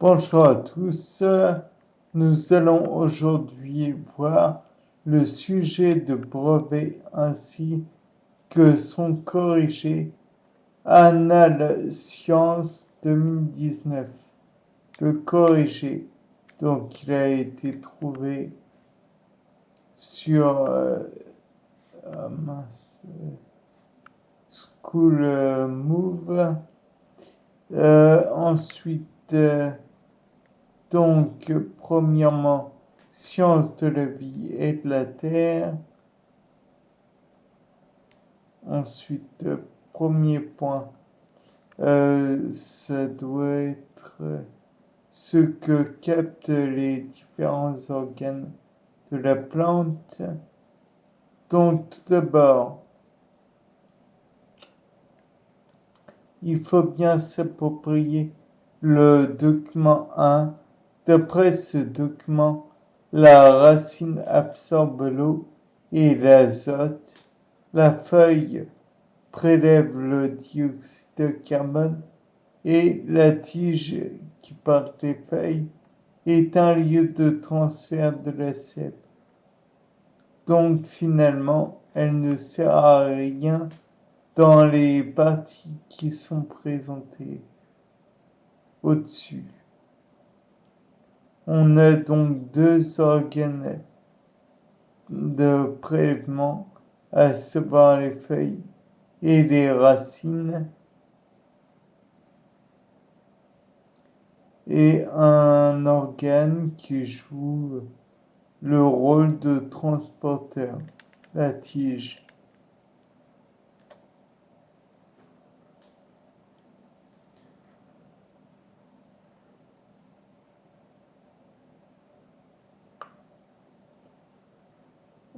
Bonjour à tous, nous allons aujourd'hui voir le sujet de brevet ainsi que son corrigé Annales Sciences 2019. Le corrigé, donc il a été trouvé sur School Move. Ensuite, donc, premièrement, sciences de la vie et de la terre. Ensuite, premier point, ça doit être ce que captent les différents organes de la plante. Donc, tout d'abord, il faut bien s'approprier le document 1. D'après ce document, la racine absorbe l'eau et l'azote. La feuille prélève le dioxyde de carbone et la tige qui porte les feuilles est un lieu de transfert de la sève. Donc finalement, elle ne sert à rien dans les parties qui sont présentées au-dessus. On a donc deux organes de prélèvement, à savoir les feuilles et les racines, et un organe qui joue le rôle de transporteur, la tige.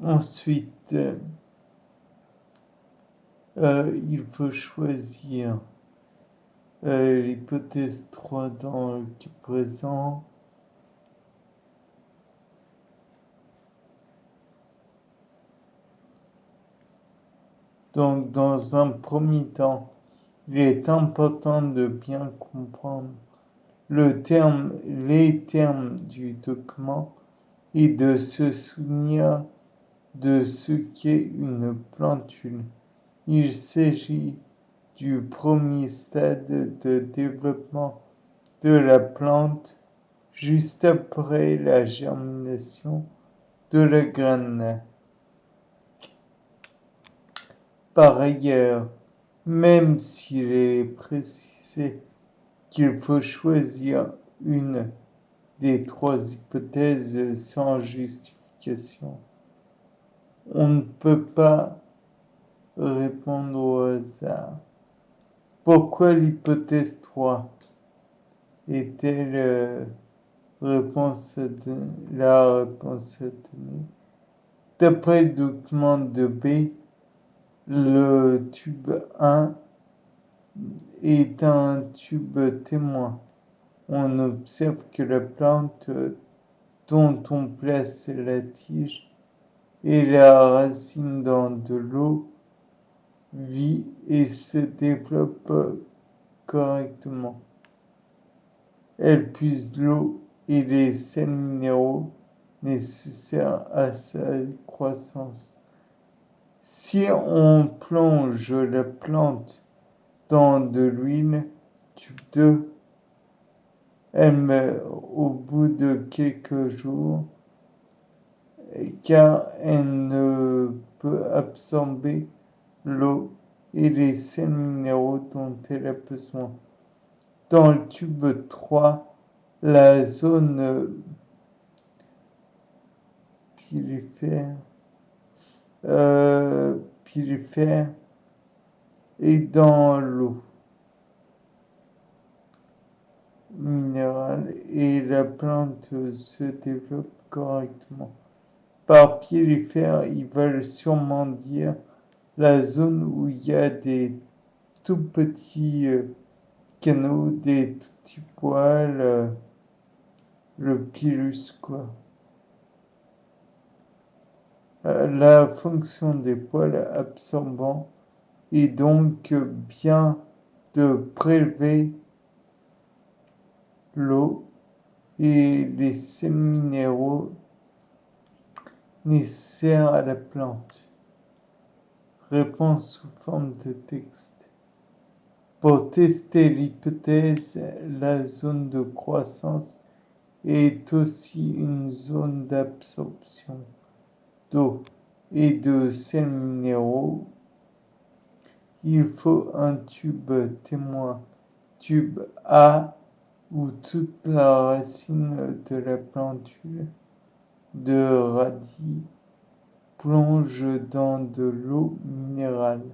Ensuite, il faut choisir l'hypothèse 3 dans le cas présent. Donc, dans un premier temps, il est important de bien comprendre les termes du document et de se souvenir de ce qu'est une plantule. Il s'agit du premier stade de développement de la plante juste après la germination de la graine. Par ailleurs, même s'il est précisé qu'il faut choisir une des trois hypothèses sans justification, on ne peut pas répondre au hasard. Pourquoi l'hypothèse 3 est-elle la réponse à donner? D'après le document de B, le tube 1 est un tube témoin. On observe que la plante dont on place la tige et la racine dans de l'eau vit et se développe correctement. Elle puise l'eau et les sels minéraux nécessaires à sa croissance. Si on plonge la plante dans de l'huile, tube 2, elle meurt au bout de quelques jours car elle ne peut absorber l'eau et les sels minéraux dont elle a besoin. Dans le tube 3, la zone pilifère est dans l'eau minérale et la plante se développe correctement. Par pilifère, ils veulent sûrement dire la zone où il y a des tout petits canaux, des tout petits poils, le pilus quoi. La fonction des poils absorbants est donc bien de prélever l'eau et les sels minéraux nécessaires à la plante. Réponse sous forme de texte. Pour tester l'hypothèse, la zone de croissance est aussi une zone d'absorption d'eau et de sels minéraux. Il faut un tube témoin, tube A, où toute la racine de la plantule de radis plonge dans de l'eau minérale.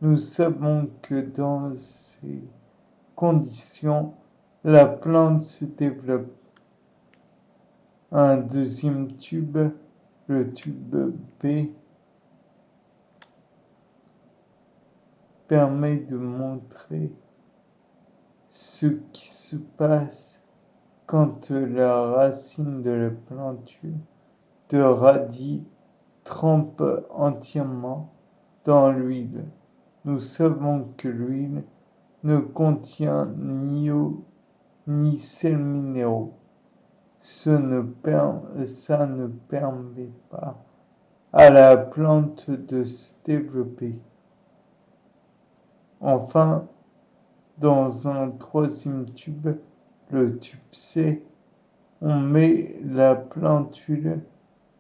Nous savons que dans ces conditions, la plante se développe. Un deuxième tube, le tube B, permet de montrer ce qui se passe quand la racine de la plantule de radis trempe entièrement dans l'huile. Nous savons que l'huile ne contient ni eau ni sels minéraux. Ça ne permet pas à la plante de se développer. Enfin, dans un troisième tube, le tube C, on met la plantule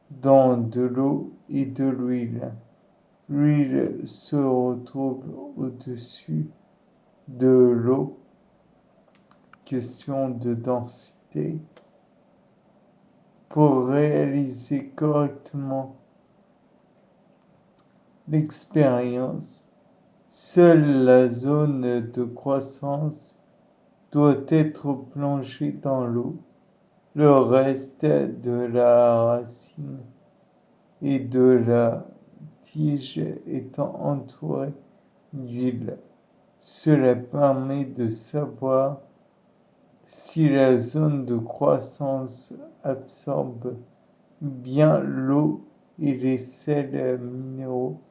dans de l'eau et de l'huile. L'huile se retrouve au-dessus de l'eau. Question de densité. Pour réaliser correctement l'expérience, seule la zone de croissance doit être plongée dans l'eau, le reste de la racine et de la tige étant entouré d'huile. Cela permet de savoir si la zone de croissance absorbe bien l'eau et les sels minéraux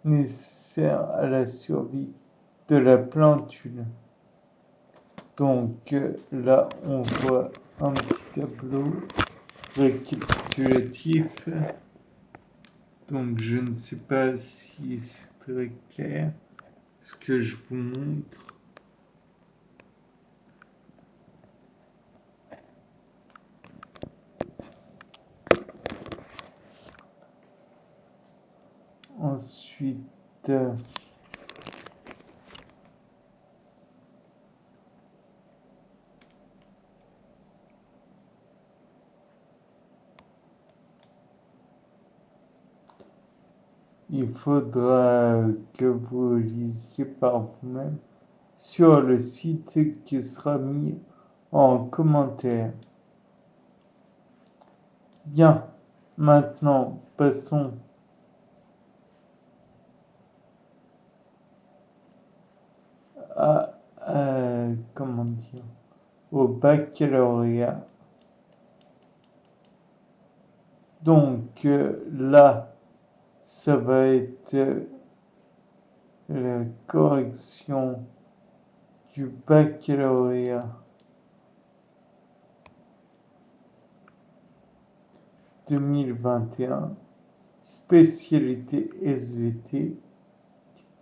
nécessaires à la survie de la plantule. Donc là, on voit un petit tableau récapitulatif. Donc je ne sais pas si c'est très clair ce que je vous montre. Ensuite, il faudra que vous lisiez par vous-même sur le site qui sera mis en commentaire. Bien, maintenant passons au baccalauréat. Donc là, ça va être la correction du baccalauréat 2021, spécialité SVT.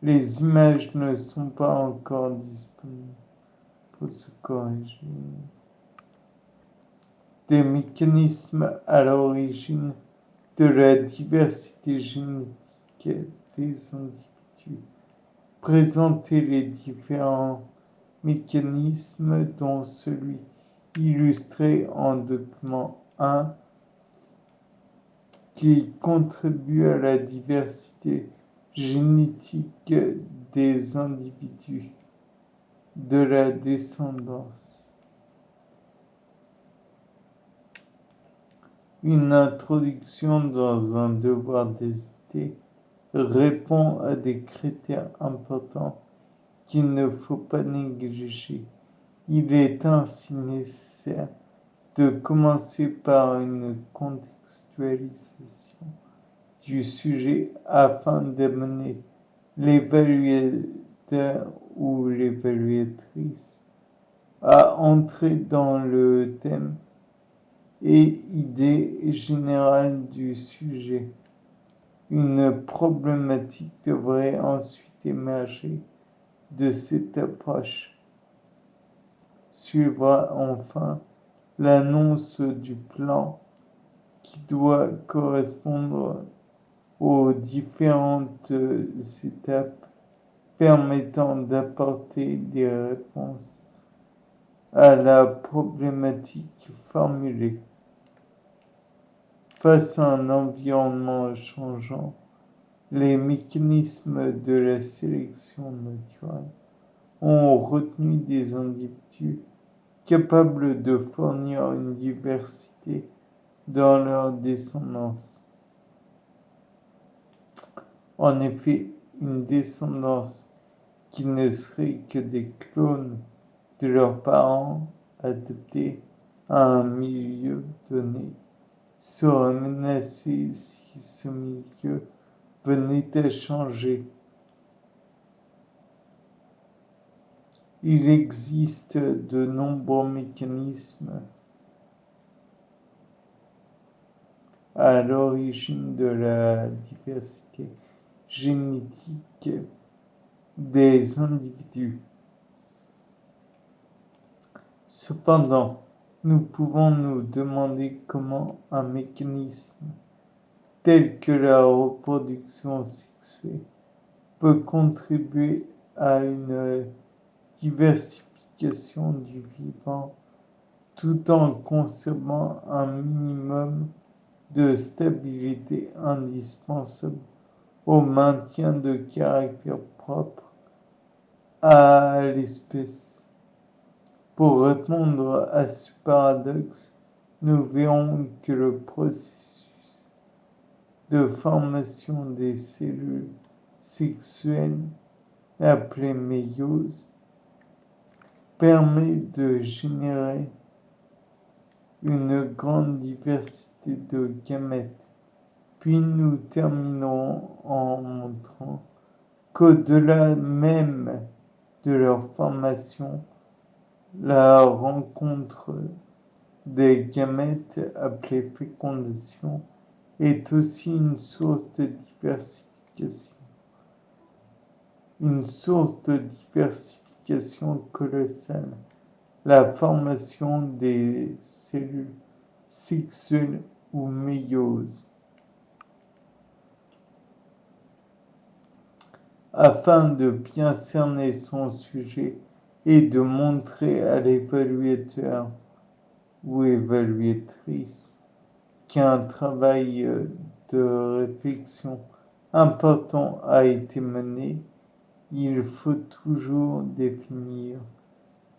Les images ne sont pas encore disponibles pour se corriger. Des mécanismes à l'origine de la diversité génétique des individus. Présenter les différents mécanismes dont celui illustré en document 1 qui contribue à la diversité génétique des individus de la descendance. Une introduction dans un devoir d'SVT répond à des critères importants qu'il ne faut pas négliger. Il est ainsi nécessaire de commencer par une contextualisation du sujet afin d'amener l'évaluateur ou l'évaluatrice à entrer dans le thème et idée générale du sujet. Une problématique devrait ensuite émerger de cette approche. Suivra enfin l'annonce du plan qui doit correspondre aux différentes étapes permettant d'apporter des réponses à la problématique formulée. Face à un environnement changeant, les mécanismes de la sélection naturelle ont retenu des individus capables de fournir une diversité dans leur descendance. En effet, une descendance qui ne serait que des clones de leurs parents adaptés à un milieu donné serait menacée si ce milieu venait à changer. Il existe de nombreux mécanismes à l'origine de la diversité génétique des individus. Cependant, nous pouvons nous demander comment un mécanisme tel que la reproduction sexuée peut contribuer à une diversification du vivant tout en conservant un minimum de stabilité indispensable au maintien de caractère propre à l'espèce. Pour répondre à ce paradoxe, nous verrons que le processus de formation des cellules sexuelles, appelé méiose, permet de générer une grande diversité de gamètes. Puis nous terminerons en montrant qu'au-delà même de leur formation, la rencontre des gamètes appelée fécondation est aussi une source de diversification. Une source de diversification colossale. La formation des cellules sexuelles ou méiose. Afin de bien cerner son sujet et de montrer à l'évaluateur ou évaluatrice qu'un travail de réflexion important a été mené, il faut toujours définir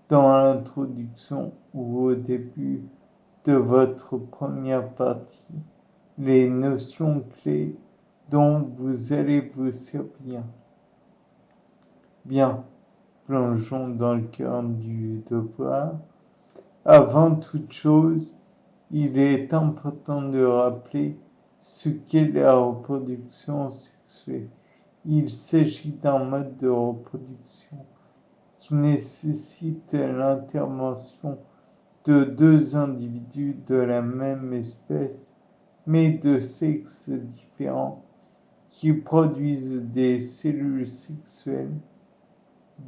dans l'introduction ou au début de votre première partie les notions clés dont vous allez vous servir. Bien, plongeons dans le cœur du devoir. Avant toute chose, il est important de rappeler ce qu'est la reproduction sexuelle. Il s'agit d'un mode de reproduction qui nécessite l'intervention de deux individus de la même espèce, mais de sexes différents, qui produisent des cellules sexuelles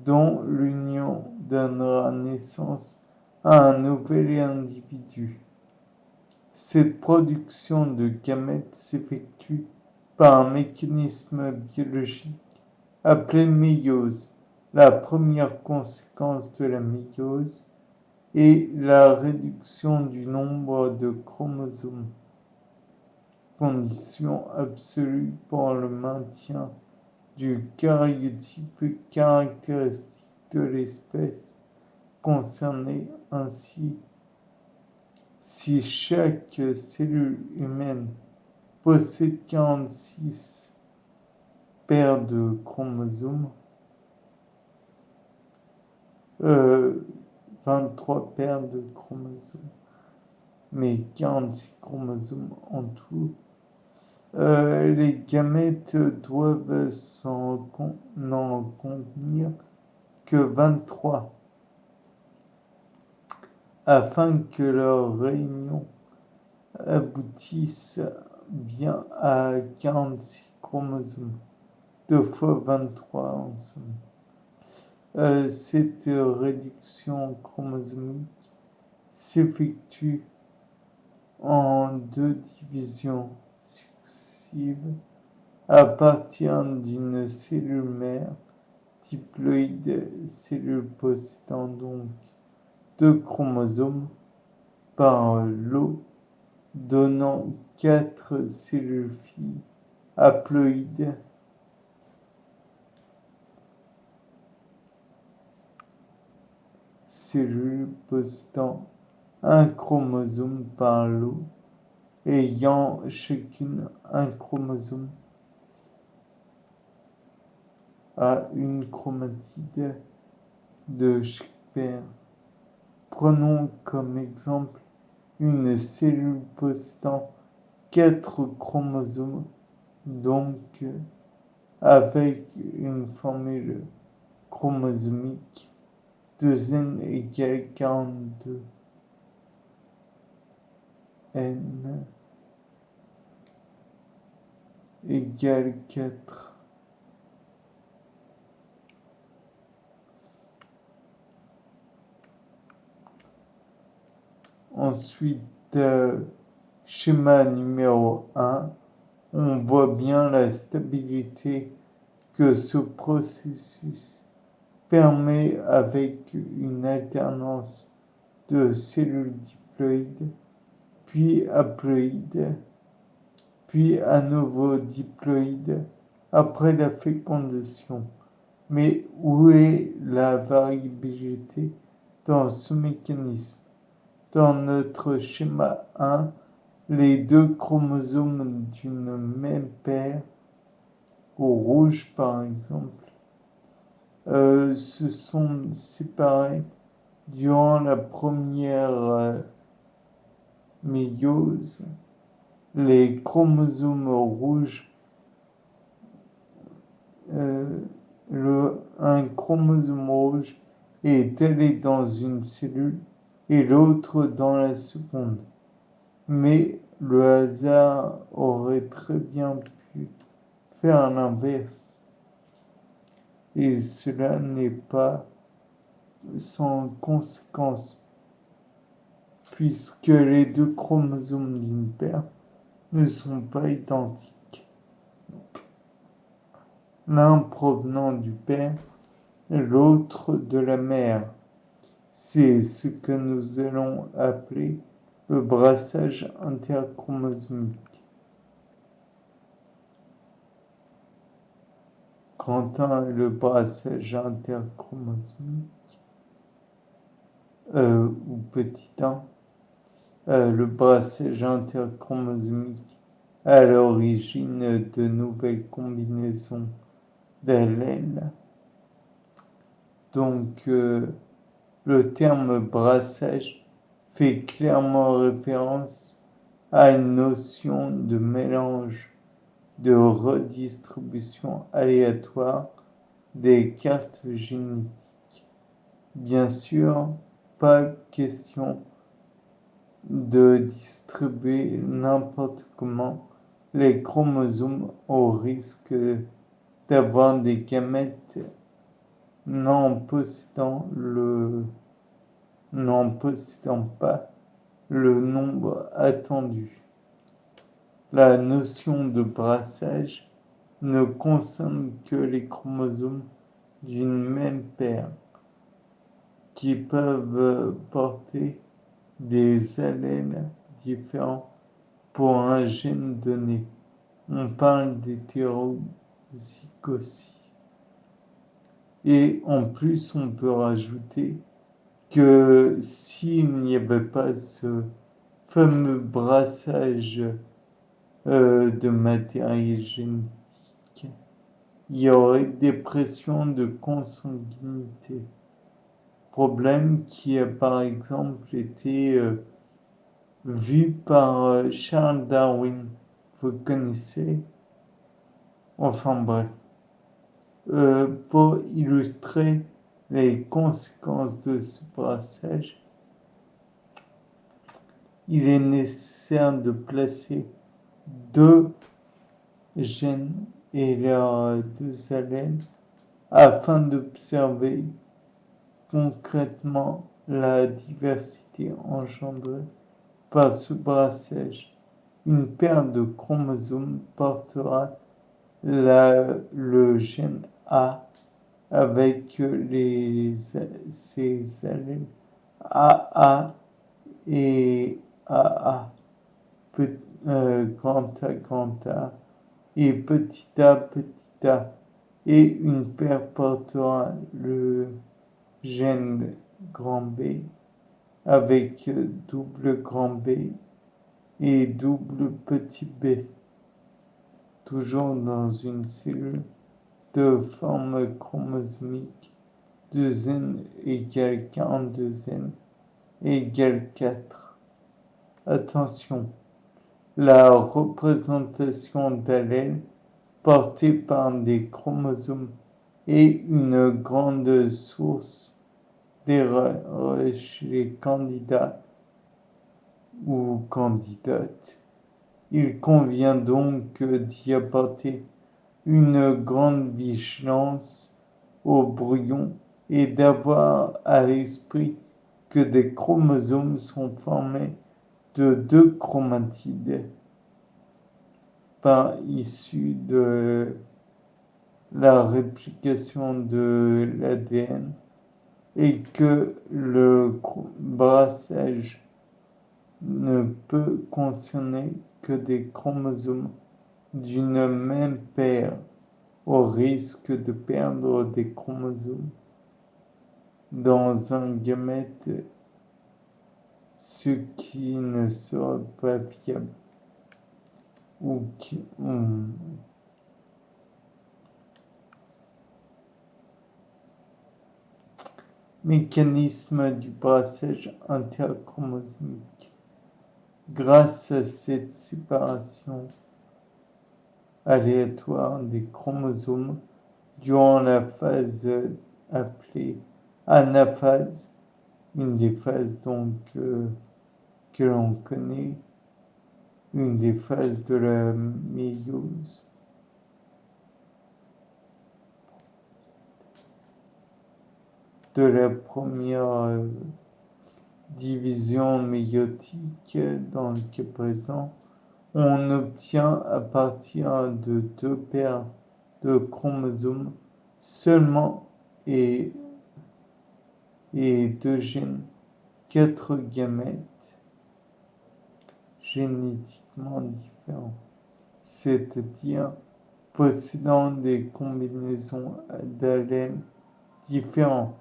dont l'union donnera naissance à un nouvel individu. Cette production de gamètes s'effectue par un mécanisme biologique appelé méiose. La première conséquence de la méiose est la réduction du nombre de chromosomes, condition absolue pour le maintien du karyotype caractéristique de l'espèce concernée. Ainsi, si chaque cellule humaine possède 46 paires de chromosomes, 23 paires de chromosomes, mais 46 chromosomes en tout, les gamètes doivent n'en contenir que 23 afin que leur réunion aboutissent bien à 46 chromosomes, 2 fois 23 en somme. Cette réduction chromosomique s'effectue en 2 divisions successives à partir d'une cellule mère diploïde, cellule possédant donc 2 chromosomes par lot, donnant 4 cellules filles haploïdes cellules possédant un chromosome par lot, ayant chacune un chromosome à une chromatide de chaque paire. Prenons comme exemple une cellule possédant 4 chromosomes, donc avec une formule chromosomique 2n égale 42, n égale 4. Ensuite, schéma numéro 1, on voit bien la stabilité que ce processus permet avec une alternance de cellules diploïdes, puis haploïdes, puis à nouveau diploïdes après la fécondation. Mais où est la variabilité dans ce mécanisme? Dans notre schéma 1, les 2 chromosomes d'une même paire, au rouge par exemple, se sont séparés durant la première méiose. Les chromosomes rouges, un chromosome rouge est allé dans une cellule et l'autre dans la seconde. Mais le hasard aurait très bien pu faire l'inverse. Et cela n'est pas sans conséquence, puisque les 2 chromosomes d'une paire ne sont pas identiques. L'un provenant du père et l'autre de la mère. C'est ce que nous allons appeler le brassage interchromosomique. Grand 1 est le brassage interchromosomique, ou petit 1, le brassage interchromosomique à l'origine de nouvelles combinaisons d'allèles. Donc, le terme brassage fait clairement référence à une notion de mélange, de redistribution aléatoire des cartes génétiques. Bien sûr, pas question de distribuer n'importe comment les chromosomes au risque d'avoir des gamètes n'en possédant pas le nombre attendu. La notion de brassage ne concerne que les chromosomes d'une même paire qui peuvent porter des allèles différents pour un gène donné. On parle d'hétérozygosie. Et en plus, on peut rajouter que s'il n'y avait pas ce fameux brassage de matériel génétique, il y aurait des pressions de consanguinité. Problème qui a par exemple été vu par Charles Darwin. Vous connaissez? Enfin bref. Pour illustrer les conséquences de ce brassage, il est nécessaire de placer deux gènes et leurs deux allèles afin d'observer concrètement la diversité engendrée par ce brassage. Une paire de chromosomes portera le gène A avec ses allèles AA et AA, grand A et petit a, et une paire portera le gène grand B avec double grand B et double petit b, toujours dans une cellule de forme chromosomique 2n égale 42n égale 4. Attention, la représentation d'allèles portés par des chromosomes est une grande source d'erreur chez les candidats ou candidates. Il convient donc d'y apporter une grande vigilance au brouillon et d'avoir à l'esprit que des chromosomes sont formés de deux chromatides par issue de la réplication de l'ADN et que le brassage ne peut concerner que des chromosomes d'une même paire, au risque de perdre des chromosomes dans un gamète, ce qui ne sera pas viable. Mécanisme du brassage interchromosomique. Grâce à cette séparation aléatoire des chromosomes durant la phase appelée anaphase, une des phases donc que l'on connaît, une des phases de la méiose. De la première division méiotique dans le cas présent, on obtient à partir de deux paires de chromosomes seulement et deux gènes, 4 gamètes génétiquement différents, c'est-à-dire possédant des combinaisons d'allèles différents.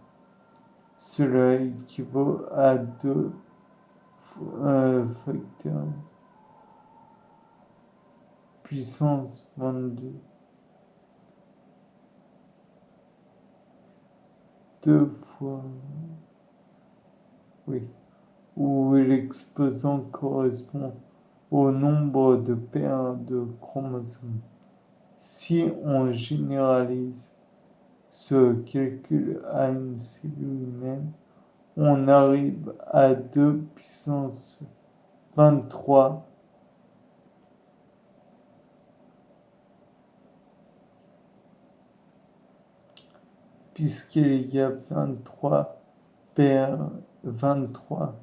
Cela équivaut à 2 facteurs puissance 22. 2 fois, oui, où l'exposant correspond au nombre de paires de chromosomes. Si on généralise ce calcul à une cellule humaine, on arrive à 2 puissance 23 puisqu'il y a 23 paires, 23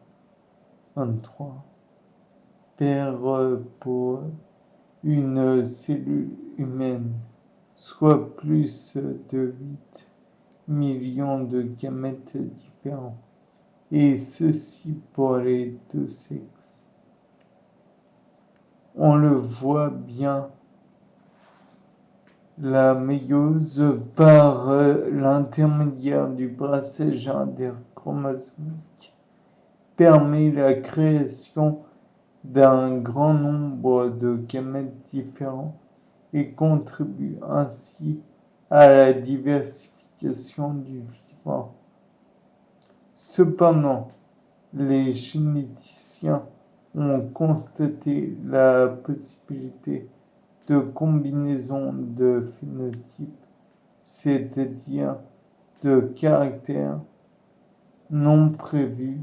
paires pour une cellule humaine, soit plus de 8 millions de gamètes différents, et ceci pour les deux sexes. On le voit bien, la méiose, par l'intermédiaire du brassage interchromosomique, permet la création d'un grand nombre de gamètes différents et contribue ainsi à la diversification du vivant. Cependant, les généticiens ont constaté la possibilité de combinaisons de phénotypes, c'est-à-dire de caractères non prévus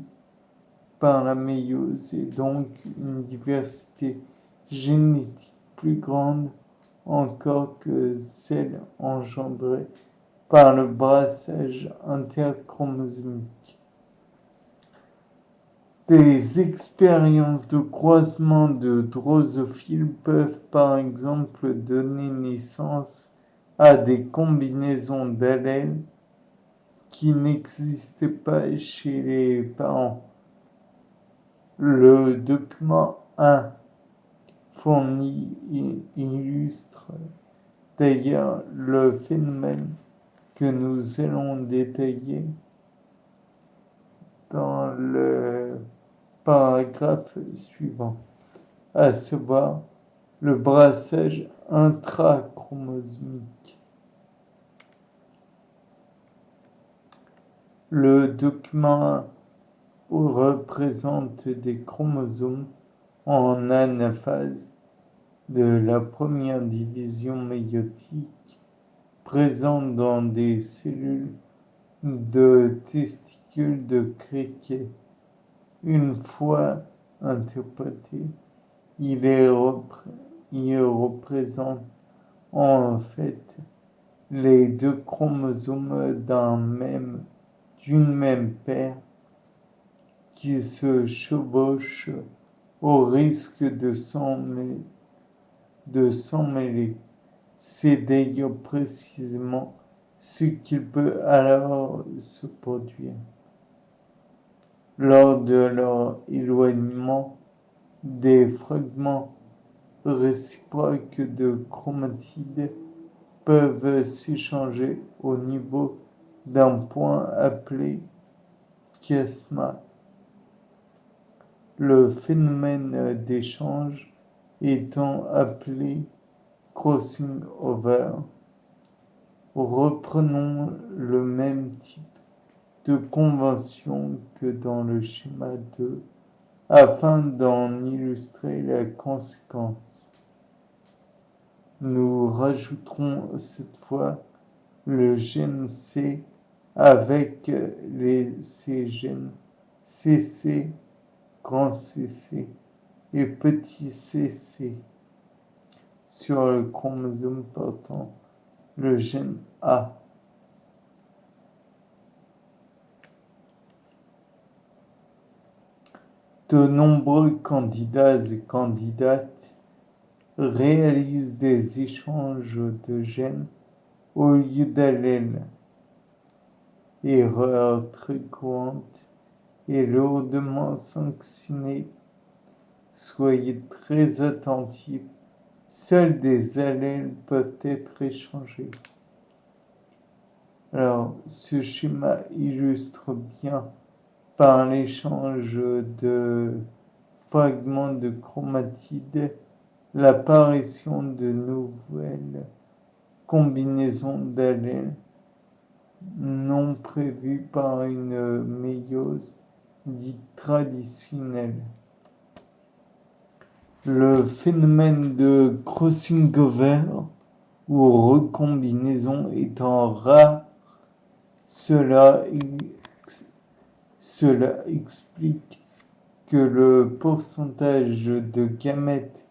par la méiose et donc une diversité génétique plus grande encore que celle engendrée par le brassage interchromosomique. Des expériences de croisement de drosophiles peuvent par exemple donner naissance à des combinaisons d'allèles qui n'existaient pas chez les parents. Le document 1 fourni illustre d'ailleurs le phénomène que nous allons détailler dans le paragraphe suivant, à savoir le brassage intrachromosomique. Le document représente des chromosomes en anaphase de la première division méiotique présents dans des cellules de testicules de criquet. Une fois interprété, il représente en fait les deux chromosomes d'une même paire qui se chevauchent au risque de s'emmêler. C'est d'ailleurs précisément ce qui peut alors se produire. Lors de leur éloignement, des fragments réciproques de chromatides peuvent s'échanger au niveau d'un point appelé chiasma. Le phénomène d'échange étant appelé crossing over. Reprenons le même type de convention que dans le schéma 2 afin d'en illustrer la conséquence. Nous rajouterons cette fois le gène C avec ces gènes CC, grand CC et petit cc sur le chromosome portant le gène A. De nombreux candidats et candidates réalisent des échanges de gènes au lieu d'allèles. Erreur très courante et lourdement sanctionnée. Soyez très attentifs, seuls des allèles peuvent être échangés. Alors, ce schéma illustre bien par l'échange de fragments de chromatides l'apparition de nouvelles combinaisons d'allèles non prévues par une méiose dite traditionnelle. Le phénomène de crossing over ou recombinaison étant rare, cela explique que le pourcentage de gamètes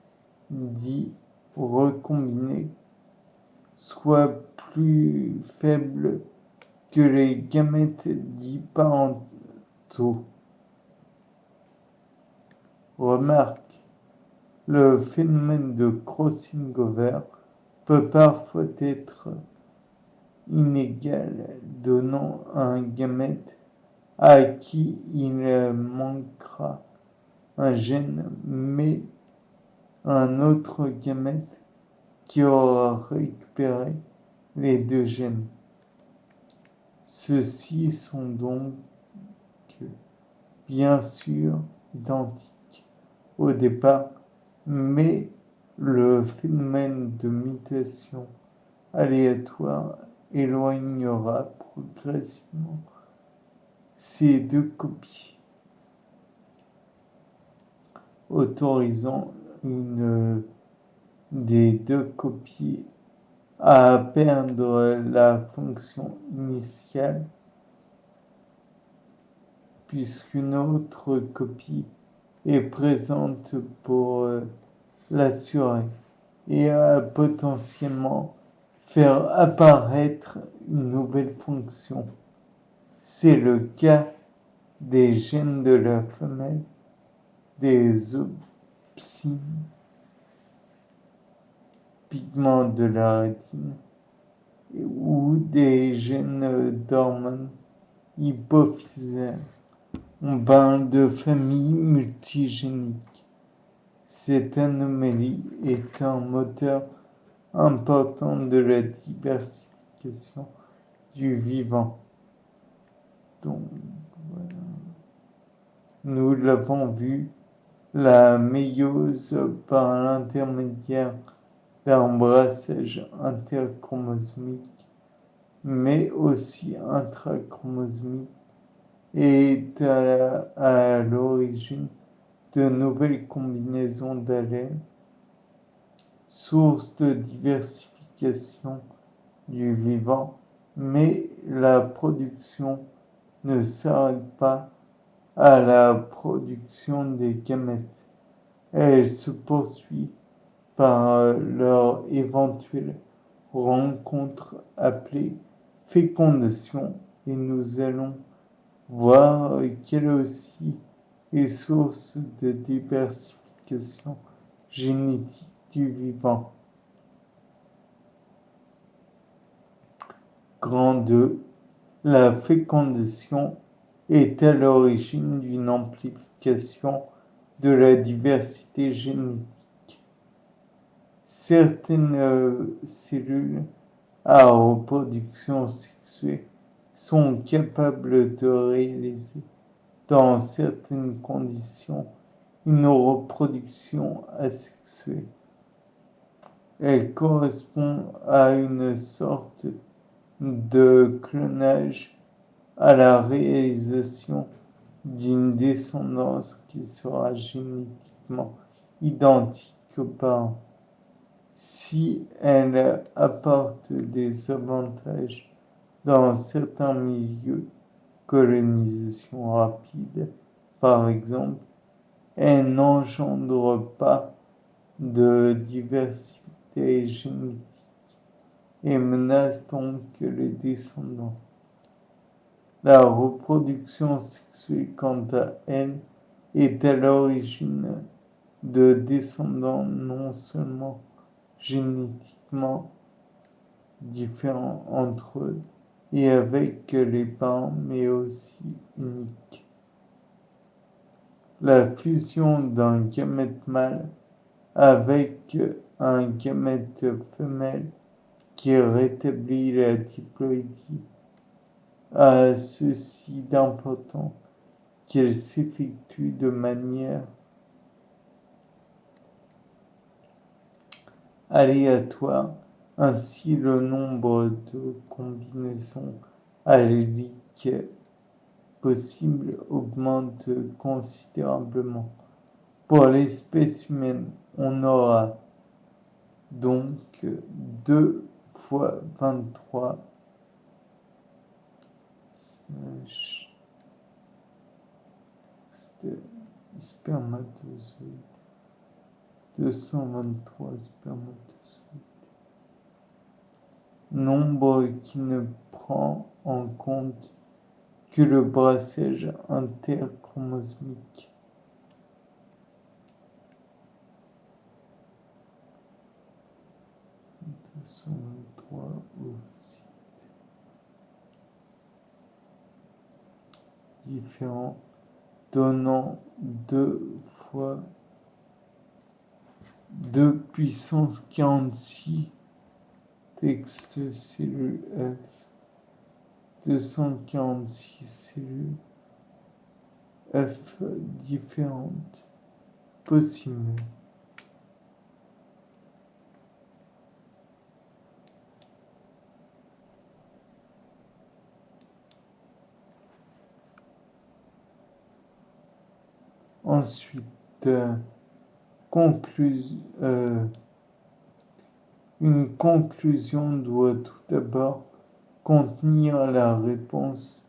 dits recombinés soit plus faible que les gamètes dits parentaux. Remarque, le phénomène de crossing over peut parfois être inégal, donnant un gamète à qui il manquera un gène, mais un autre gamète qui aura récupéré les deux gènes. Ceux-ci sont donc bien sûr identiques au départ, mais le phénomène de mutation aléatoire éloignera progressivement ces deux copies, autorisant une des deux copies à perdre la fonction initiale puisqu'une autre copie est présente pour l'assurer et potentiellement faire apparaître une nouvelle fonction. C'est le cas des gènes de la femelle, des opsines, pigments de la rétine, ou des gènes d'hormones hypophysaires. On parle de famille multigénique. Cette anomalie est un moteur important de la diversification du vivant. Donc, voilà. Nous l'avons vu, la méiose par l'intermédiaire d'un brassage interchromosomique, mais aussi intrachromosomique, est à l'origine de nouvelles combinaisons d'allèles, source de diversification du vivant, mais la production ne s'arrête pas à la production des gamètes. Elle se poursuit par leur éventuelle rencontre appelée fécondation, et nous allons voir qu'elle aussi est source de diversification génétique du vivant. Grand 2. La fécondation est à l'origine d'une amplification de la diversité génétique. Certaines cellules à reproduction sexuée sont capables de réaliser, dans certaines conditions, une reproduction asexuée. Elle correspond à une sorte de clonage, à la réalisation d'une descendance qui sera génétiquement identique aux parents. Si elle apporte des avantages dans certains milieux, colonisation rapide par exemple, elle n'engendre pas de diversité génétique et menace donc les descendants. La reproduction sexuée, quant à elle, est à l'origine de descendants non seulement génétiquement différents entre eux et avec les parents, mais aussi uniques. La fusion d'un gamète mâle avec un gamète femelle qui rétablit la diploïdie a ceci d'important qu'elle s'effectue de manière aléatoire. Ainsi, le nombre de combinaisons alléliques possibles augmente considérablement. Pour l'espèce humaine, on aura donc 2 fois 23 spermatozoïdes. 223 spermatozoïdes. Nombre qui ne prend en compte que le brassage interchromosomique. Aussi différents, donnant 2 fois 2 puissance 46 textes cellules F, 246 cellules F différentes possibles. Ensuite, une conclusion doit tout d'abord contenir la réponse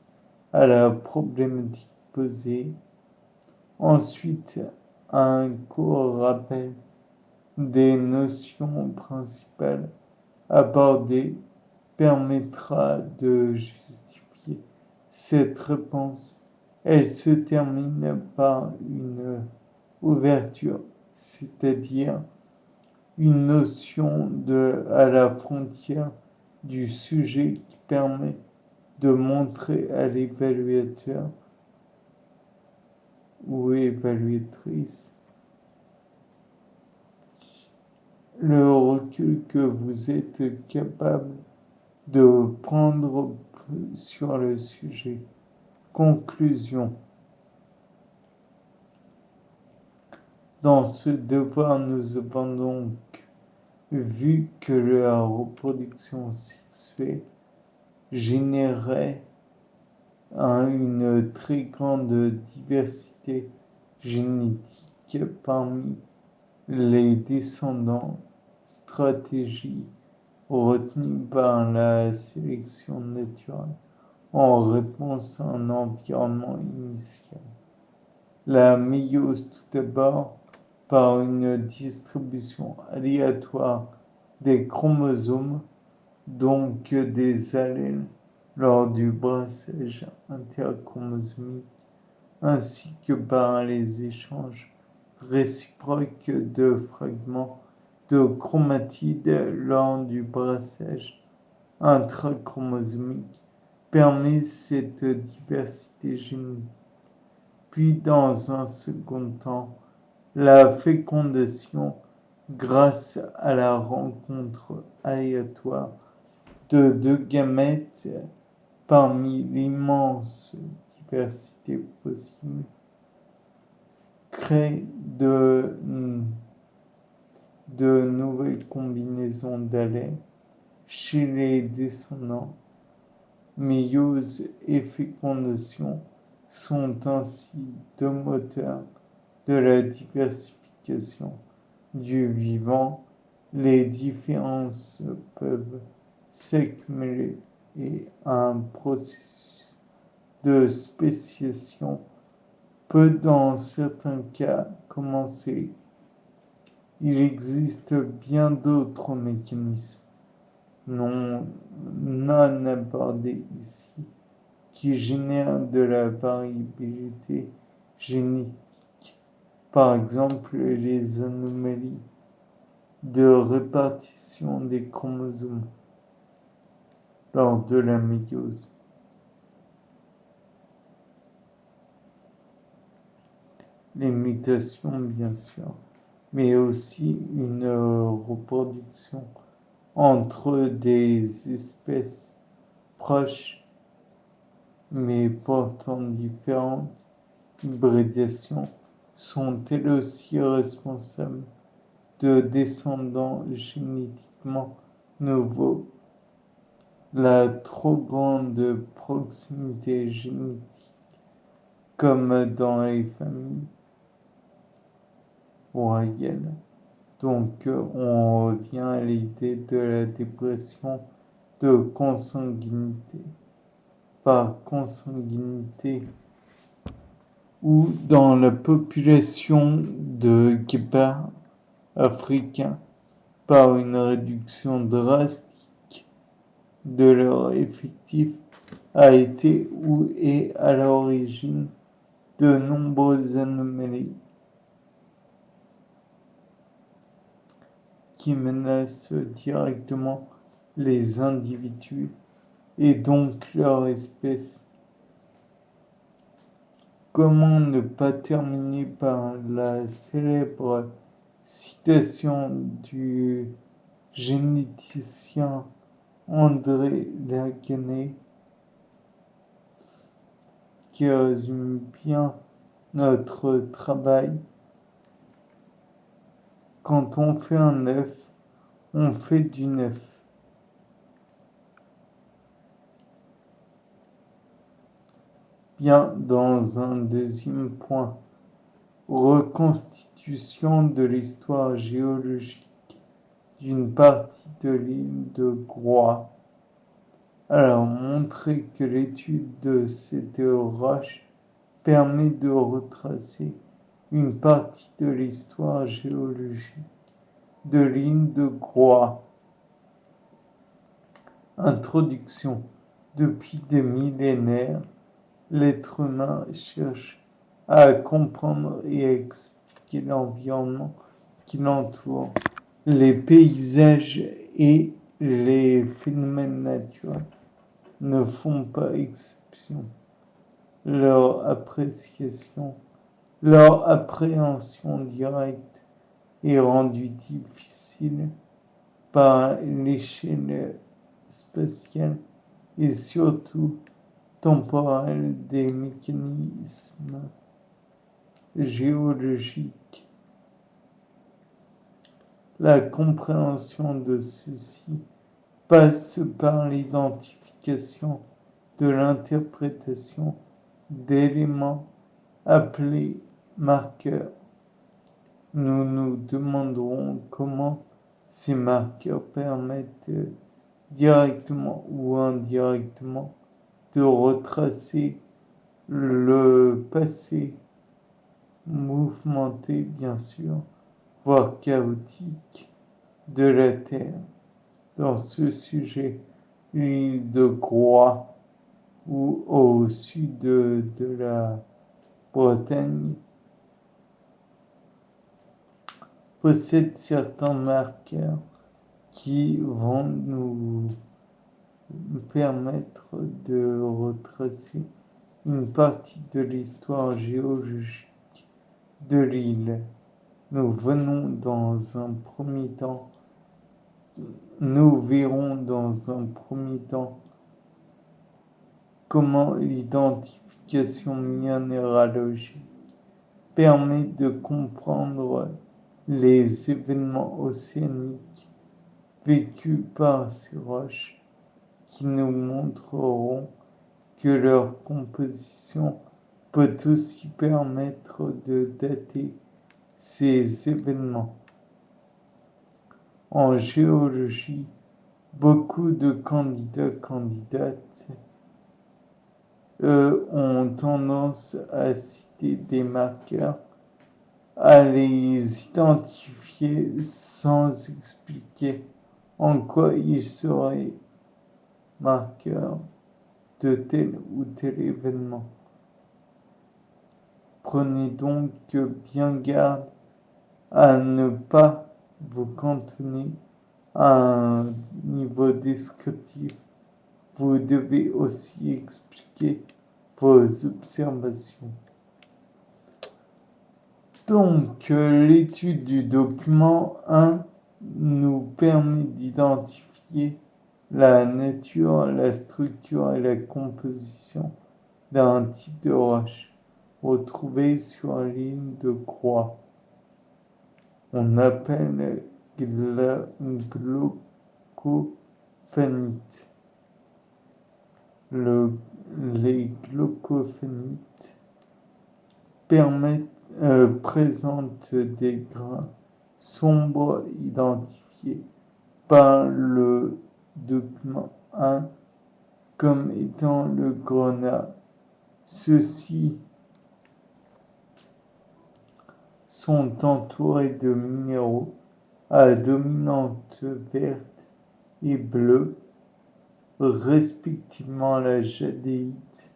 à la problématique exposé. Ensuite, un court rappel des notions principales abordées permettra de justifier cette réponse. Elle se termine par une ouverture, c'est-à-dire une notion à la frontière du sujet qui permet de montrer à l'évaluateur ou évaluatrice le recul que vous êtes capable de prendre sur le sujet. Conclusion. Dans ce devoir, nous avons donc vu que la reproduction sexuée générait une très grande diversité génétique parmi les descendants, stratégie retenue par la sélection naturelle en réponse à un environnement initial. La méiose tout d'abord par une distribution aléatoire des chromosomes, donc des allèles lors du brassage interchromosomique, ainsi que par les échanges réciproques de fragments de chromatides lors du brassage intrachromosomique, permet cette diversité génétique. Puis, dans un second temps, la fécondation grâce à la rencontre aléatoire de deux gamètes parmi l'immense diversité possible crée de nouvelles combinaisons d'allèles chez les descendants. Méiose et fécondation sont ainsi deux moteurs de la diversification du vivant. Les différences peuvent s'accumuler et un processus de spéciation peut dans certains cas commencer. Il existe bien d'autres mécanismes non abordés ici qui génèrent de la variabilité génétique, par exemple les anomalies de répartition des chromosomes lors de la méiose. Les mutations, bien sûr, mais aussi une reproduction entre des espèces proches mais pourtant différentes. Hybridations sont elles aussi responsables de descendants génétiquement nouveaux. La trop grande proximité génétique, comme dans les familles royales. Donc on revient à l'idée de la dépression de consanguinité. Par consanguinité, ou dans la population de guépards africains, par une réduction drastique de leur effectif, a été ou est à l'origine de nombreuses anomalies qui menacent directement les individus et donc leur espèce. Comment ne pas terminer par la célèbre citation du généticien André Laguenay qui résume bien notre travail. Quand on fait un œuf, on fait du neuf. Bien, dans un deuxième point, reconstitution de l'histoire géologique d'une partie de l'île de Groix. Alors, montrer que l'étude de cette roche permet de retracer une partie de l'histoire géologique de l'île de Groix. Introduction. Depuis des millénaires, l'être humain cherche à comprendre et à expliquer l'environnement qui l'entoure, les paysages et les phénomènes naturels ne font pas exception. Leur appréhension directe est rendue difficile par l'échelle spatiale et surtout temporelle des mécanismes géologiques. La compréhension de ceci passe par l'identification de l'interprétation d'éléments appelés marqueurs. Nous nous demanderons comment ces marqueurs permettent directement ou indirectement de retracer le passé mouvementé, bien sûr, voire chaotique, de la Terre. Dans ce sujet, l'île de Groix, ou au sud de la Bretagne, possède certains marqueurs qui vont nous permettre de retracer une partie de l'histoire géologique de l'île. Nous verrons dans un premier temps comment l'identification minéralogique permet de comprendre les événements océaniques vécus par ces roches qui nous montreront que leur composition peut aussi permettre de dater ces événements. En géologie, beaucoup de candidates ont tendance à citer des marqueurs, à les identifier sans expliquer en quoi ils seraient marqueurs de tel ou tel événement. Prenez donc bien garde à ne pas vous cantonner à un niveau descriptif. Vous devez aussi expliquer vos observations. Donc, l'étude du document 1 nous permet d'identifier la nature, la structure et la composition d'un type de roche retrouvé sur l'île de Groix. On appelle glaucophanite. Les glaucophanites présentent des grains sombres identifiés par le document 1 comme étant le grenat. Ceux-ci sont entourés de minéraux à dominante verte et bleue, respectivement la jadéite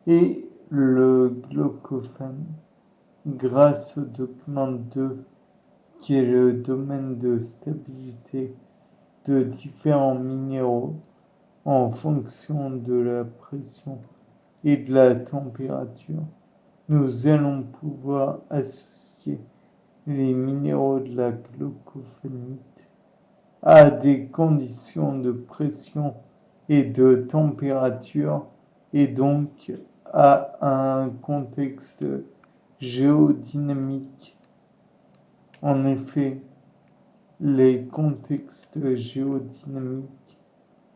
et le glaucophane, grâce au document 2 qui est le domaine de stabilité de différents minéraux en fonction de la pression et de la température. Nous allons pouvoir associer les minéraux de la glaucophanite à des conditions de pression et de température et donc à un contexte géodynamique. En effet, les contextes géodynamiques,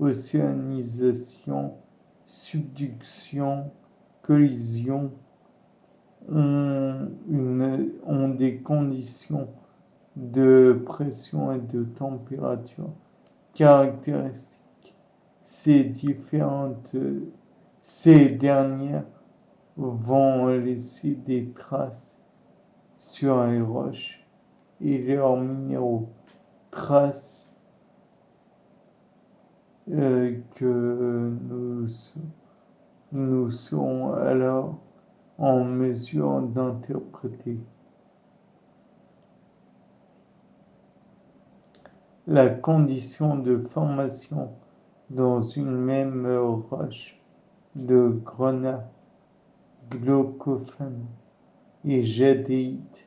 océanisation, subduction, collision, ont des conditions de pression et de température caractéristiques. Ces dernières vont laisser des traces sur les roches et leurs minéraux, traces que nous serons alors en mesure d'interpréter. La condition de formation dans une même roche de grenat, glaucophane et jadéite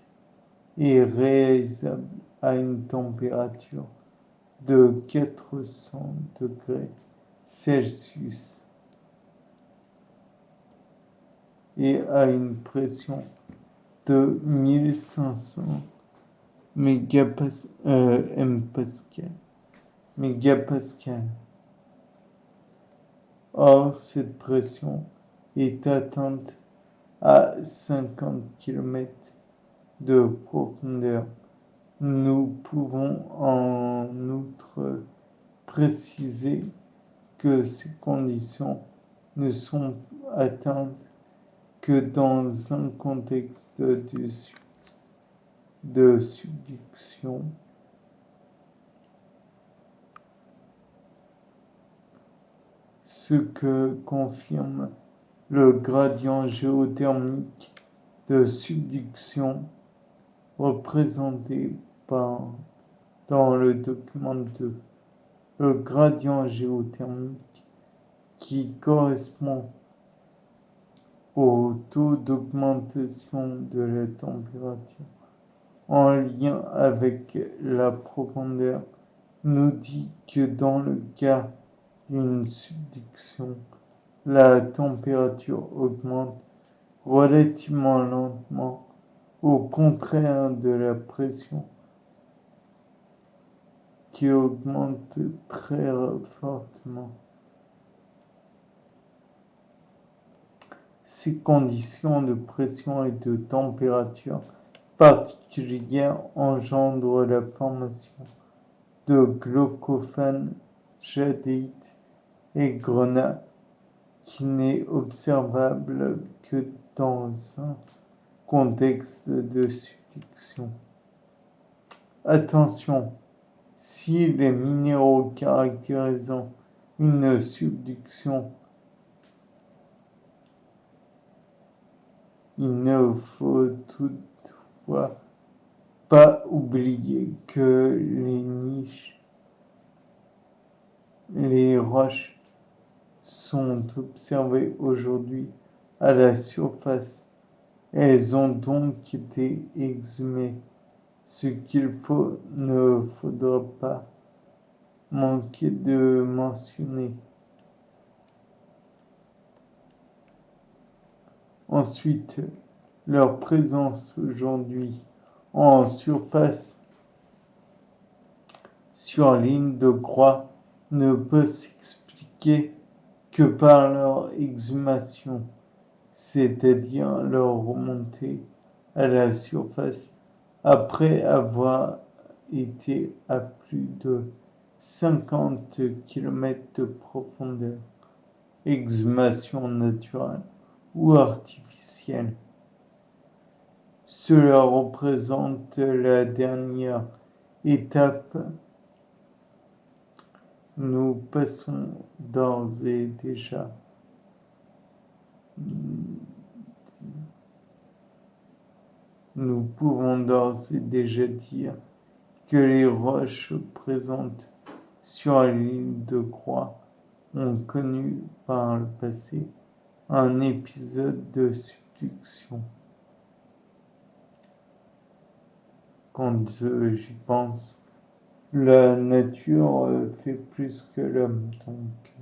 est réalisable à une température de 400 degrés Celsius et à une pression de 1500 mégapascal. Or, cette pression est atteinte à 50 km de profondeur. Nous pouvons en outre préciser que ces conditions ne sont atteintes que dans un contexte de subduction, ce que confirme le gradient géothermique de subduction représenté dans le document 2. Le gradient géothermique qui correspond au taux d'augmentation de la température en lien avec la profondeur nous dit que dans le cas d'une subduction, la température augmente relativement lentement, au contraire de la pression qui augmente très fortement. Ces conditions de pression et de température particulières engendrent la formation de glaucophane, jadéite et grenat qui n'est observable que dans un contexte de subduction. Attention, si les minéraux caractérisant une subduction, il ne faut toutefois pas oublier que les roches sont observées aujourd'hui à la surface. Elles ont donc été exhumées, ce qu'il ne faudra pas manquer de mentionner. Ensuite, leur présence aujourd'hui en surface sur ligne de croix ne peut s'expliquer que par leur exhumation, c'est-à-dire leur remontée à la surface après avoir été à plus de 50 km de profondeur, exhumation naturelle ou artificielle. Cela représente la dernière étape. Nous passons d'ores et déjà Nous pouvons d'ores et déjà dire que les roches présentes sur l'île de Croix ont connu par le passé un épisode de subduction. Quand j'y pense, la nature fait plus que l'homme, donc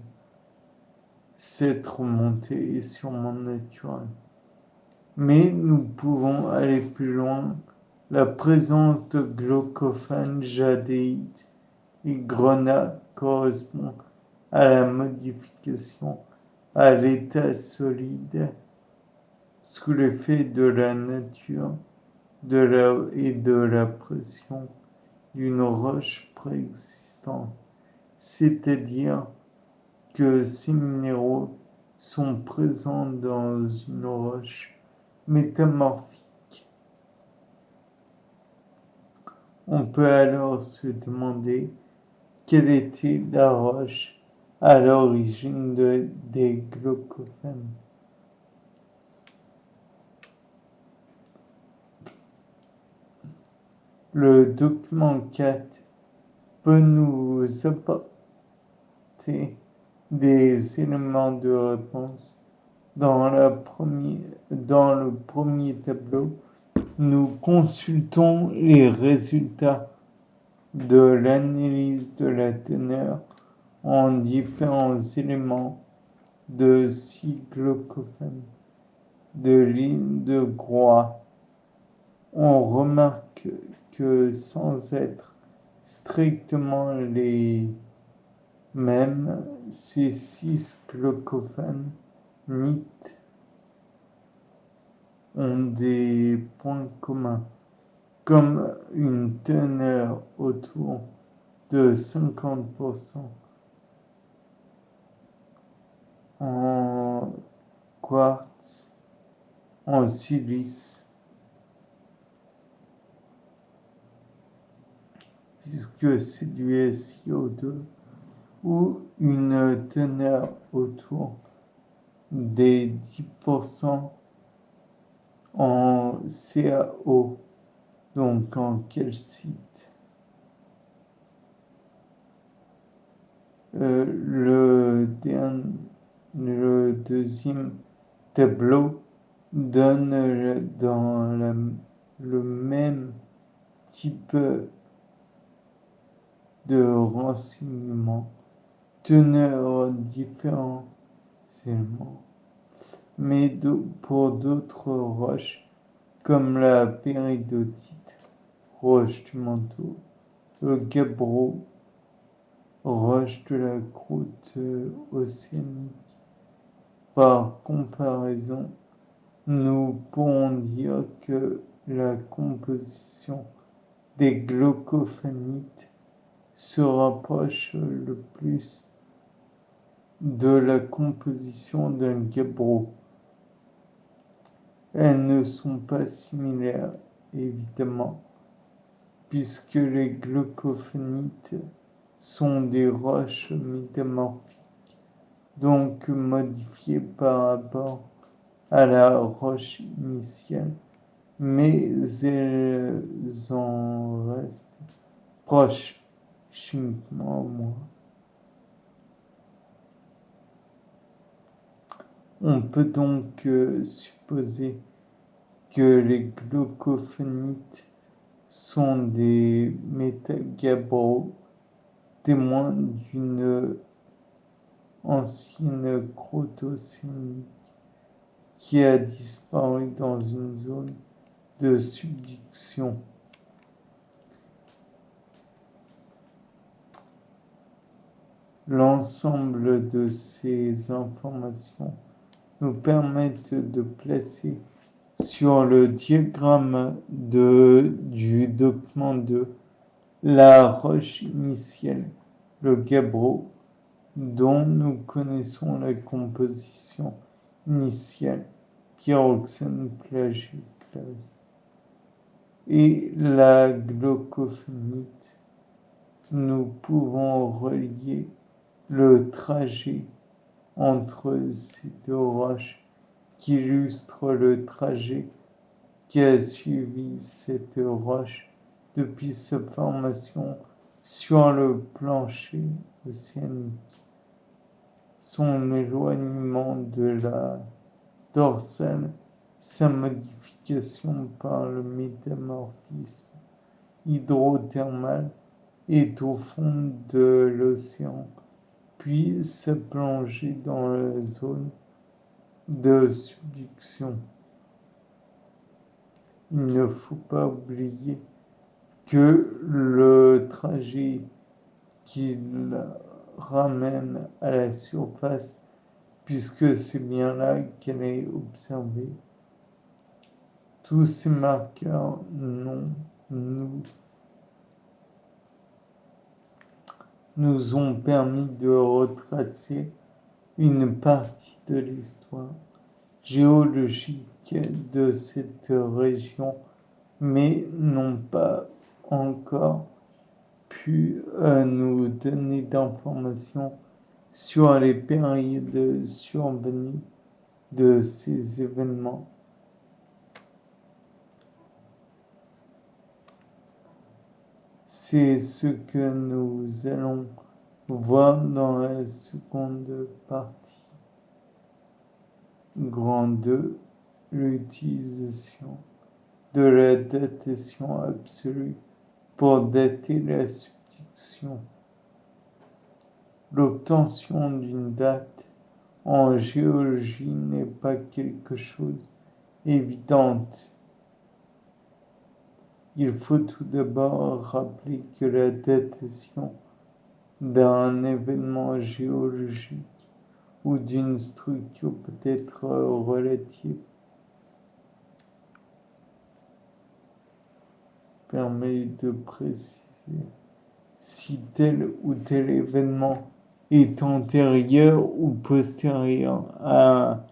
cette remontée est sûrement naturelle. Mais nous pouvons aller plus loin. La présence de glaucophane, jadéite et grenat correspond à la modification à l'état solide sous l'effet de la nature et de la pression d'une roche préexistante. C'est-à-dire que ces minéraux sont présents dans une roche métamorphique. On peut alors se demander quelle était la roche à l'origine des glaucophènes. Le document 4 peut nous apporter des éléments de réponse. Dans le premier tableau, nous consultons les résultats de l'analyse de la teneur en différents éléments de 6 glaucophènes de ligne de Groix. On remarque que sans être strictement les mêmes, ces 6 glaucophènes NIT ont des points communs, comme une teneur autour de 50% en quartz, en silice, puisque c'est du SiO2, ou une teneur autour des 10% en CaO, donc en calcite. Le deuxième tableau donne dans le même type de renseignements, teneurs différents éléments, mais pour d'autres roches comme la péridotite, roche du manteau, le gabbro, roche de la croûte océanique. Par comparaison, nous pourrons dire que la composition des glaucophanites se rapproche le plus de la composition d'un gabbro. Elles ne sont pas similaires, évidemment, puisque les glaucophanites sont des roches métamorphiques, donc modifiées par rapport à la roche initiale, mais elles en restent proches chimiquement au moins. On peut donc supposer que les glaucophanites sont des métagabbros, témoins d'une ancienne croûte océanique qui a disparu dans une zone de subduction. L'ensemble de ces informations nous permettent de placer sur le diagramme du document 2 la roche initiale, le gabbro, dont nous connaissons la composition initiale, pyroxène plagioclase, et la glaucophanite. Nous pouvons relier le trajet entre ces deux roches qui illustre le trajet qui a suivi cette roche depuis sa formation sur le plancher océanique, son éloignement de la dorsale, sa modification par le métamorphisme hydrothermal est au fond de l'océan, puis sa plongée dans la zone de subduction. Il ne faut pas oublier que le trajet qui la ramène à la surface, puisque c'est bien là qu'elle est observée. Tous ces marqueurs nous ont permis de retracer une partie de l'histoire géologique de cette région, mais n'ont pas encore pu nous donner d'informations sur les périodes survenues de ces événements. C'est ce que nous allons voir dans la seconde partie. Grand 2, l'utilisation de la datation absolue pour dater la subduction. L'obtention d'une date en géologie n'est pas quelque chose évidente. Il faut tout d'abord rappeler que la datation d'un événement géologique ou d'une structure peut être relative, permet de préciser si tel ou tel événement est antérieur ou postérieur à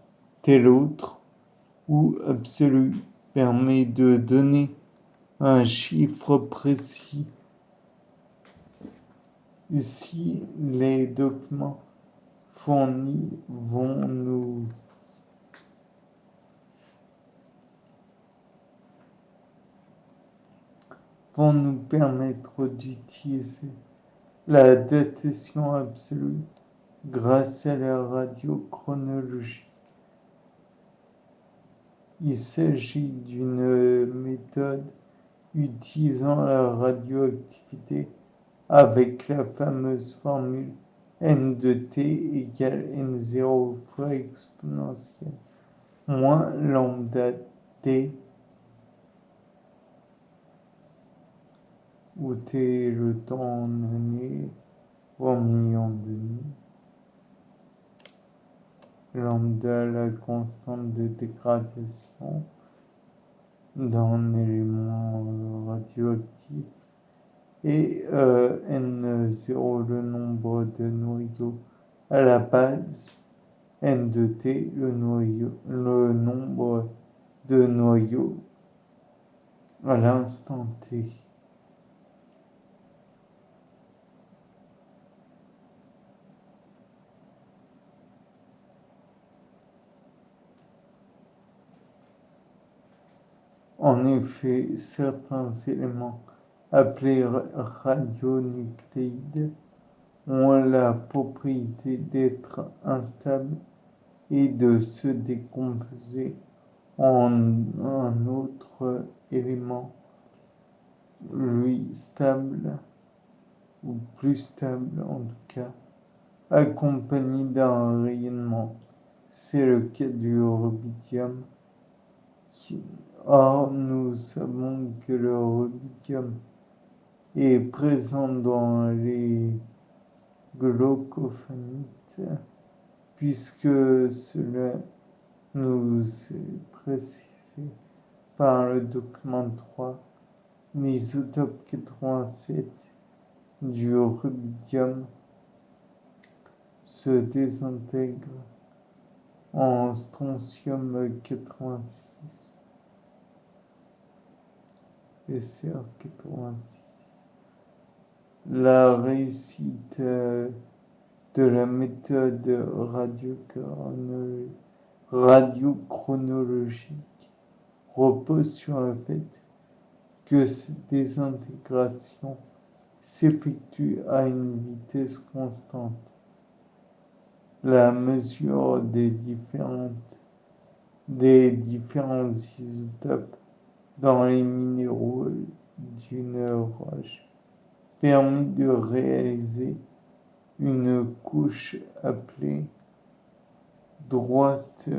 tel autre, ou absolu, permet de donner un chiffre précis. Ici, les documents fournis vont nous permettre d'utiliser la datation absolue grâce à la radiochronologie. Il s'agit d'une méthode utilisant la radioactivité avec la fameuse formule n de t égale n0 fois exponentielle moins lambda t, où t est le temps en années ou millions d'années, lambda la constante de dégradation d'un élément radioactif, et n0 le nombre de noyaux à la base, n de t le nombre de noyaux à l'instant t. En effet, certains éléments appelés radionucléides ont la propriété d'être instables et de se décomposer en un autre élément, lui stable, ou plus stable en tout cas, accompagné d'un rayonnement. C'est le cas du rubidium. Or, nous savons que le rubidium est présent dans les glaucophanites, puisque cela nous est précisé par le document 3, l'isotope 87 du rubidium se désintègre en strontium 86 et Cr86. La réussite de la méthode radiochronologique repose sur le fait que cette désintégration s'effectue à une vitesse constante. La mesure des différents isotopes dans les minéraux d'une roche permet de réaliser une couche appelée droite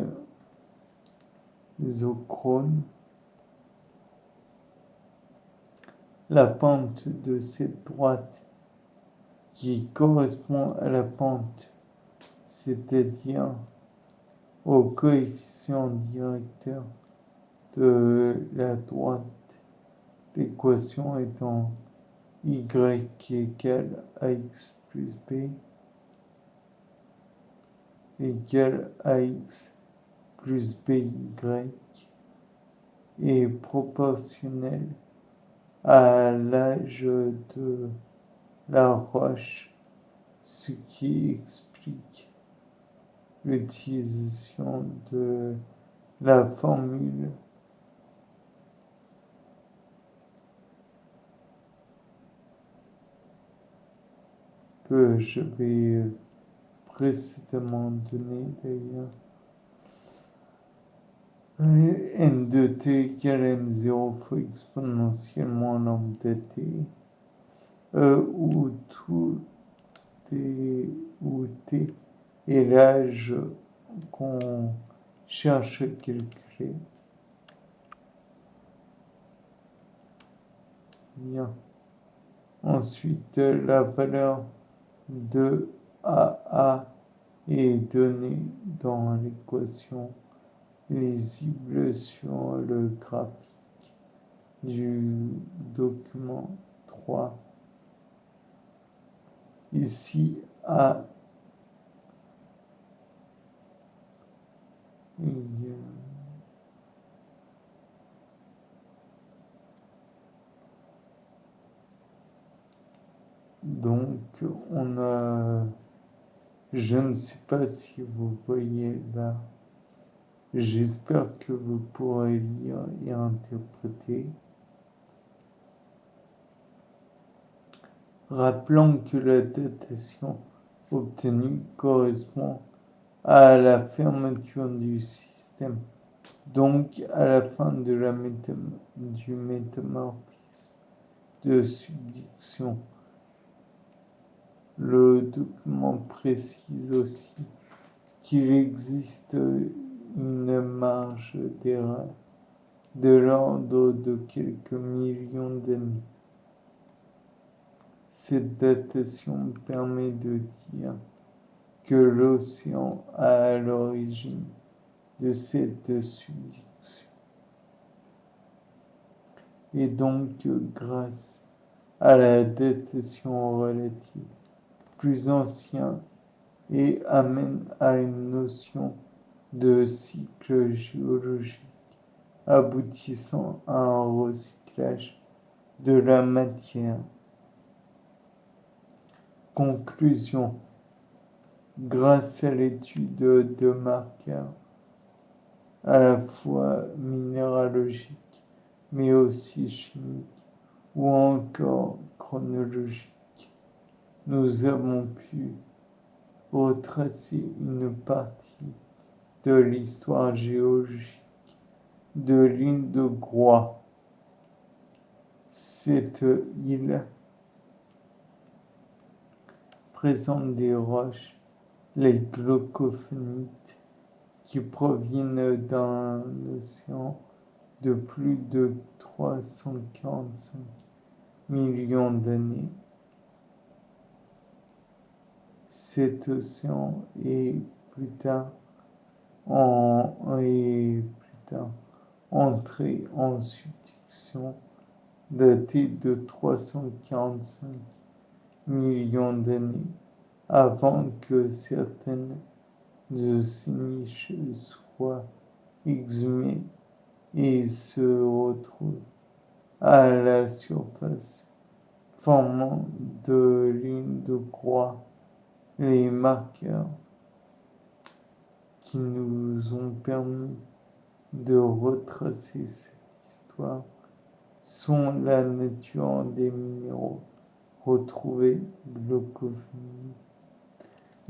isochrone. La pente de cette droite, qui correspond à la pente, c'est-à-dire au coefficient directeur de la droite, l'équation étant y égale à x plus b, égale AX plus BY est proportionnel à l'âge de la roche, ce qui explique l'utilisation de la formule que je vais précédemment donner d'ailleurs. N de t égale n0 fois exponentiellement nombre de t, où t est l'âge qu'on cherche à calculer. Bien. Ensuite, la valeur de AA est donnée dans l'équation lisible sur le graphique du document 3. Ici, A donc on a, je ne sais pas si vous voyez là, j'espère que vous pourrez lire et interpréter. Rappelons que la datation obtenue correspond à la fermeture du système, donc à la fin de du métamorphisme de subduction. Le document précise aussi qu'il existe une marge d'erreur de l'ordre de quelques millions d'années. Cette datation permet de dire que l'océan a à l'origine de cette subduction. Et donc, grâce à la datation relative plus ancien et amène à une notion de cycle géologique aboutissant à un recyclage de la matière. Conclusion. Grâce à l'étude de marqueurs à la fois minéralogiques mais aussi chimiques ou encore chronologiques, nous avons pu retracer une partie de l'histoire géologique de l'île de Groix. Cette île présente des roches, les glaucophonites, qui proviennent d'un océan de plus de 345 millions d'années. Cet océan est plus tard entré en subduction daté de 345 millions d'années avant que certaines de ces niches soient exhumées et se retrouvent à la surface, formant de l'île de Groix les marqueurs qui nous ont permis de retracer cette histoire sont la nature des minéraux retrouvés,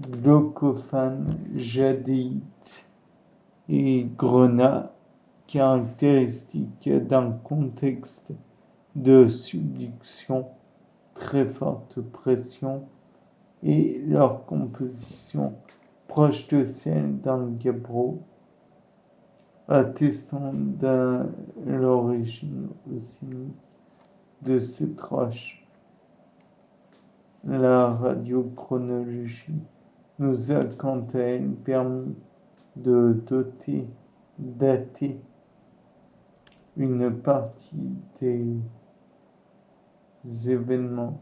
glaucophane, jadéite et grenat, caractéristiques d'un contexte de subduction, très forte pression et leur composition proche de celle d'un gabbro, attestant de l'origine océanique de cette roche. La radiochronologie nous a quant à elle permis de dater une partie des événements,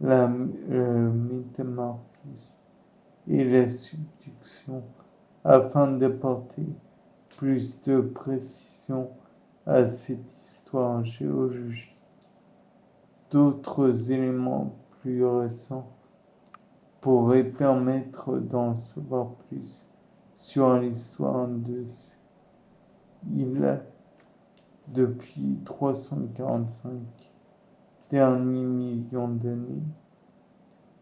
le métamorphisme et la subduction afin d'apporter plus de précision à cette histoire géologique. D'autres éléments plus récents pourraient permettre d'en savoir plus sur l'histoire de ces îles depuis 345 derniers millions d'années.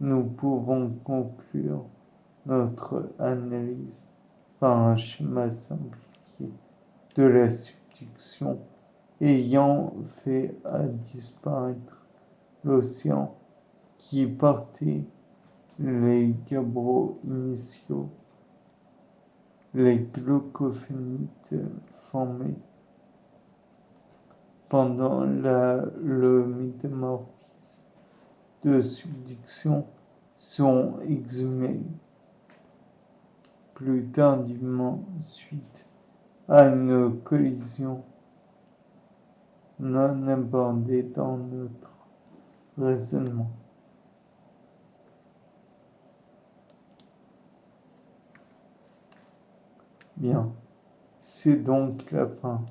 Nous pouvons conclure notre analyse par un schéma simplifié de la subduction ayant fait disparaître l'océan qui partait les gabbros initiaux, les glaucophénites formés pendant le métamorphisme de subduction sont exhumés plus tardivement suite à une collision non abordée dans notre raisonnement. Bien, c'est donc la fin